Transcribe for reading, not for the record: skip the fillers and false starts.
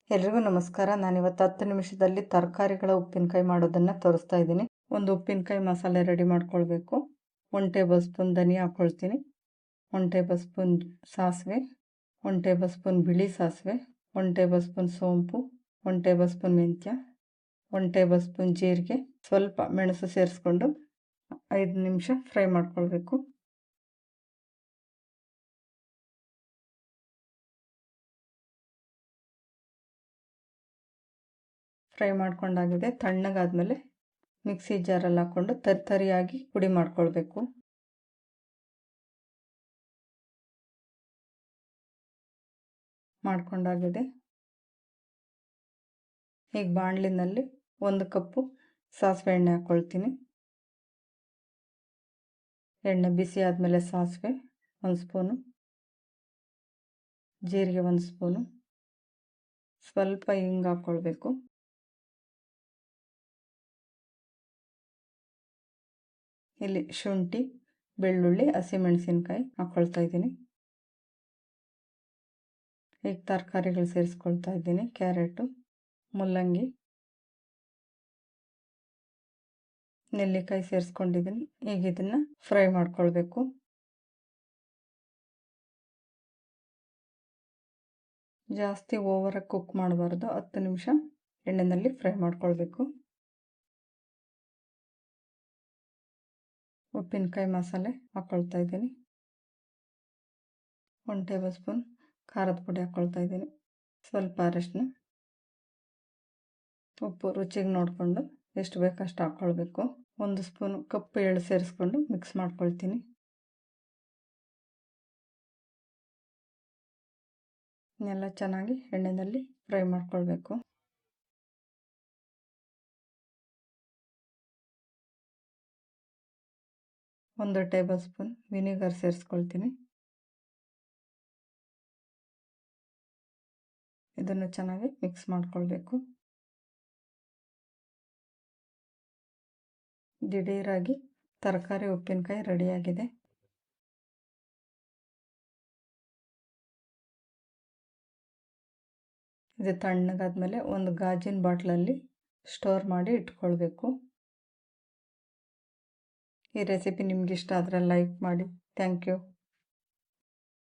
ಎಲ್ರಿಗೂ ನಮಸ್ಕಾರ. ನಾನಿವತ್ತು 10 ನಿಮಿಷದಲ್ಲಿ ತರಕಾರಿಗಳ ಉಪ್ಪಿನಕಾಯಿ ಮಾಡೋದನ್ನು ತೋರಿಸ್ತಾ ಇದ್ದೀನಿ. ಒಂದು ಉಪ್ಪಿನಕಾಯಿ ಮಸಾಲೆ ರೆಡಿ ಮಾಡ್ಕೊಳ್ಬೇಕು. 1 ಟೇಬಲ್ ಸ್ಪೂನ್ ಧನಿಯಾ ಹಾಕ್ಕೊಳ್ತೀನಿ, 1 ಟೇಬಲ್ ಸ್ಪೂನ್ ಸಾಸಿವೆ, 1 ಟೇಬಲ್ ಸ್ಪೂನ್ ಬಿಳಿ ಸಾಸಿವೆ, 1 ಟೇಬಲ್ ಸ್ಪೂನ್ ಸೋಂಪು, 1 ಟೇಬಲ್ ಸ್ಪೂನ್ ಮೆಂತ್ಯ, 1 ಟೇಬಲ್ ಸ್ಪೂನ್ ಜೀರಿಗೆ, ಸ್ವಲ್ಪ ಮೆಣಸು ಸೇರಿಸ್ಕೊಂಡು 5 ನಿಮಿಷ ಫ್ರೈ ಮಾಡ್ಕೊಳ್ಬೇಕು. ಫ್ರೈ ಮಾಡ್ಕೊಂಡಾಗಿದೆ. ತಣ್ಣಗಾದ್ಮೇಲೆ ಮಿಕ್ಸಿ ಜಾರಲ್ಲಿ ಹಾಕ್ಕೊಂಡು ತರಿಯಾಗಿ ಪುಡಿ ಮಾಡ್ಕೊಳ್ಬೇಕು. ಮಾಡ್ಕೊಂಡಾಗಿದೆ. ಈಗ ಬಾಣಲಿನಲ್ಲಿ 1 ಕಪ್ಪು ಸಾಸಿವೆ ಎಣ್ಣೆ ಹಾಕ್ಕೊಳ್ತೀನಿ. ಎಣ್ಣೆ ಬಿಸಿ ಆದಮೇಲೆ ಸಾಸಿವೆ 1 ಸ್ಪೂನು, ಜೀರಿಗೆ 1 ಸ್ಪೂನು, ಸ್ವಲ್ಪ ಹಿಂಗೆ ಹಾಕ್ಕೊಳ್ಬೇಕು. ಇಲ್ಲಿ ಶುಂಠಿ, ಬೆಳ್ಳುಳ್ಳಿ, ಹಸಿಮೆಣಸಿನ್ಕಾಯಿ ಹಾಕ್ಕೊಳ್ತಾ ಇದ್ದೀನಿ. ಈಗ ತರಕಾರಿಗಳು ಸೇರಿಸ್ಕೊಳ್ತಾ ಇದ್ದೀನಿ. ಕ್ಯಾರೆಟು, ಮುಲ್ಲಂಗಿ, ನೆಲ್ಲಿಕಾಯಿ ಸೇರಿಸ್ಕೊಂಡಿದ್ದೀನಿ. ಈಗ ಇದನ್ನು ಫ್ರೈ ಮಾಡ್ಕೊಳ್ಬೇಕು. ಜಾಸ್ತಿ ಓವರಾಗಿ ಕುಕ್ ಮಾಡಬಾರ್ದು. 10 ನಿಮಿಷ ಎಣ್ಣೆಯಲ್ಲಿ ಫ್ರೈ ಮಾಡ್ಕೊಳ್ಬೇಕು. ಉಪ್ಪಿನಕಾಯಿ ಮಸಾಲೆ ಹಾಕ್ಕೊಳ್ತಾ ಇದ್ದೀನಿ. 1 ಟೇಬಲ್ ಸ್ಪೂನ್ ಖಾರದ ಪುಡಿ ಹಾಕ್ಕೊಳ್ತಾ ಇದ್ದೀನಿ. ಸ್ವಲ್ಪ ಅರಿಶಿನ, ಉಪ್ಪು ರುಚಿಗೆ ನೋಡಿಕೊಂಡು ಎಷ್ಟು ಬೇಕೋ ಅಷ್ಟು ಹಾಕ್ಕೊಳ್ಬೇಕು. 1 ಸ್ಪೂನ್ ಕಪ್ಪು ಎಳ್ಳು ಸೇರಿಸ್ಕೊಂಡು ಮಿಕ್ಸ್ ಮಾಡ್ಕೊಳ್ತೀನಿ. ಇನ್ನೆಲ್ಲ ಚೆನ್ನಾಗಿ ಎಣ್ಣೆಯಲ್ಲಿ ಫ್ರೈ ಮಾಡ್ಕೊಳ್ಬೇಕು. ಒಂದು ಟೇಬಲ್ ಸ್ಪೂನ್ ವಿನಿಗರ್ ಸೇರಿಸ್ಕೊಳ್ತೀನಿ. ಇದನ್ನು ಚೆನ್ನಾಗಿ ಮಿಕ್ಸ್ ಮಾಡ್ಕೊಳ್ಬೇಕು. ದಿಢೀರಾಗಿ ತರಕಾರಿ ಉಪ್ಪಿನಕಾಯಿ ರೆಡಿಯಾಗಿದೆ. ಇದು ತಣ್ಣಗಾದ್ಮೇಲೆ ಒಂದು ಗಾಜಿನ ಬಾಟ್ಲಲ್ಲಿ ಸ್ಟೋರ್ ಮಾಡಿ ಇಟ್ಕೊಳ್ಬೇಕು. ಈ ರೆಸಿಪಿ ನಿಮ್ಗೆ ಇಷ್ಟ ಆದರೆ ಲೈಕ್ ಮಾಡಿ. Thank you.